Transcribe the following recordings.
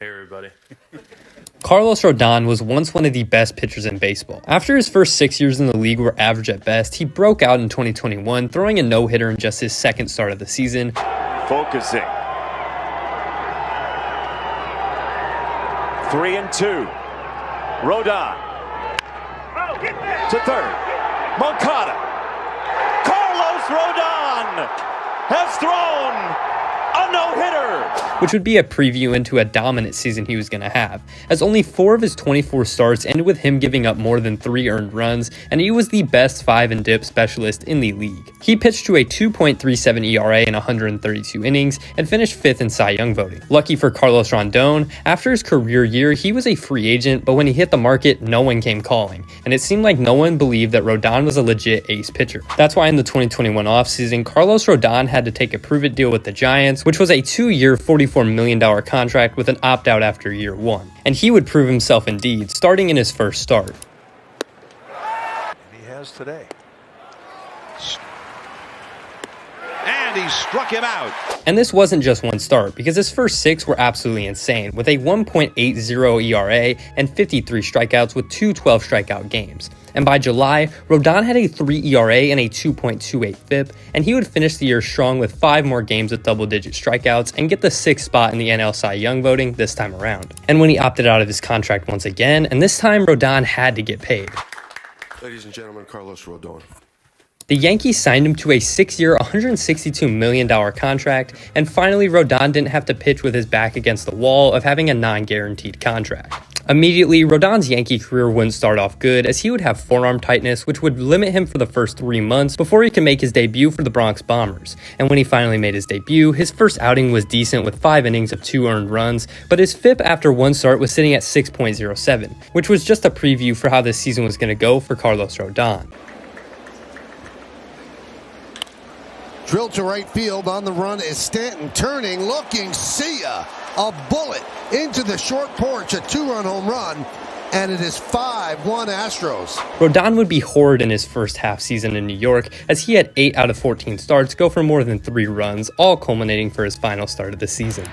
Hey everybody. Carlos Rodon was once one of the best pitchers in baseball. After his first 6 years in the league were average at best, he broke out in 2021, throwing a no-hitter in just his second start of the season. Focusing. 3-2. Rodon. To third. Moncada. Carlos Rodon has thrown a no-hitter, which would be a preview into a dominant season he was going to have, as only 4 of his 24 starts ended with him giving up more than 3 earned runs, and he was the best 5 and dip specialist in the league. He pitched to a 2.37 ERA in 132 innings and finished 5th in Cy Young voting. Lucky for Carlos Rodon, after his career year, he was a free agent, but when he hit the market, no one came calling, and it seemed like no one believed that Rodon was a legit ace pitcher. That's why in the 2021 offseason, Carlos Rodon had to take a prove-it deal with the Giants, which was a 2-year, $44 million contract with an opt-out after year 1. And he would prove himself indeed, starting in his first start. And he has today. And he struck him out. And this wasn't just one start, because his first 6 were absolutely insane, with a 1.80 ERA and 53 strikeouts with 2 12-strikeout games. And by July, Rodon had a 3 ERA and a 2.28 FIP, and he would finish the year strong with 5 more games with double-digit strikeouts and get the 6th spot in the NL Cy Young voting this time around. And when he opted out of his contract once again, and this time Rodon had to get paid. Ladies and gentlemen, Carlos Rodon. The Yankees signed him to a 6-year, $162 million contract, and finally Rodon didn't have to pitch with his back against the wall of having a non-guaranteed contract. Immediately, Rodon's Yankee career wouldn't start off good, as he would have forearm tightness, which would limit him for the first 3 months before he could make his debut for the Bronx Bombers. And when he finally made his debut, his first outing was decent with 5 innings of 2 earned runs, but his FIP after 1 start was sitting at 6.07, which was just a preview for how this season was going to go for Carlos Rodon. Drilled to right field. On the run is Stanton, turning, looking, see ya! A bullet into the short porch, a 2-run home run, and it is 5-1 Astros. Rodon would be horrid in his first half season in New York, as he had 8 out of 14 starts go for more than 3 runs, all culminating for his final start of the season.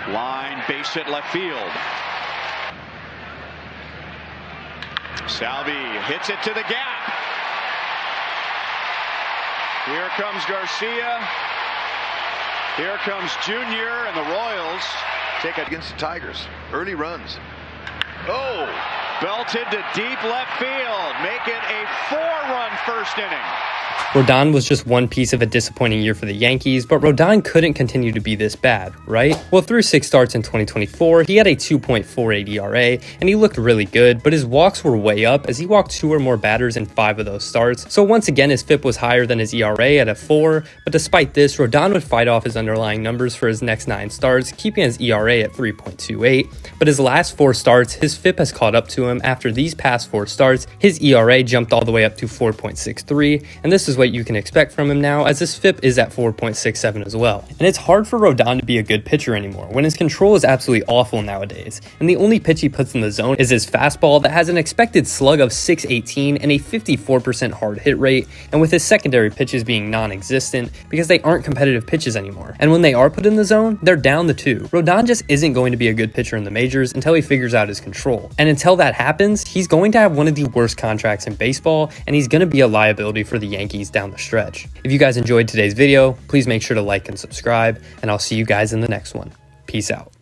Line, base hit left field. Salvi hits it to the gap. Here comes Garcia. Here comes Junior, and the Royals take it against the Tigers. Early runs. Oh! Belted to deep left field. Make it a 4-run first inning. Rodon was just one piece of a disappointing year for the Yankees, but Rodon couldn't continue to be this bad, right? Well, through 6 starts in 2024, he had a 2.48 ERA, and he looked really good, but his walks were way up as he walked 2 or more batters in 5 of those starts. So once again, his FIP was higher than his ERA at a 4, but despite this, Rodon would fight off his underlying numbers for his next 9 starts, keeping his ERA at 3.28, but his last 4 starts, his FIP has caught up to him. After these past 4 starts, his ERA jumped all the way up to 4.63, and this is what you can expect from him now, as his FIP is at 4.67 as well. And it's hard for Rodon to be a good pitcher anymore when his control is absolutely awful nowadays, and the only pitch he puts in the zone is his fastball that has an expected slug of 618 and a 54% hard hit rate, and with his secondary pitches being non-existent because they aren't competitive pitches anymore. And when they are put in the zone, they're down the 2. Rodon just isn't going to be a good pitcher in the majors until he figures out his control. And until that happens, he's going to have one of the worst contracts in baseball, and he's going to be a liability for the Yankees down the stretch. If you guys enjoyed today's video, please make sure to like and subscribe, and I'll see you guys in the next one. Peace out.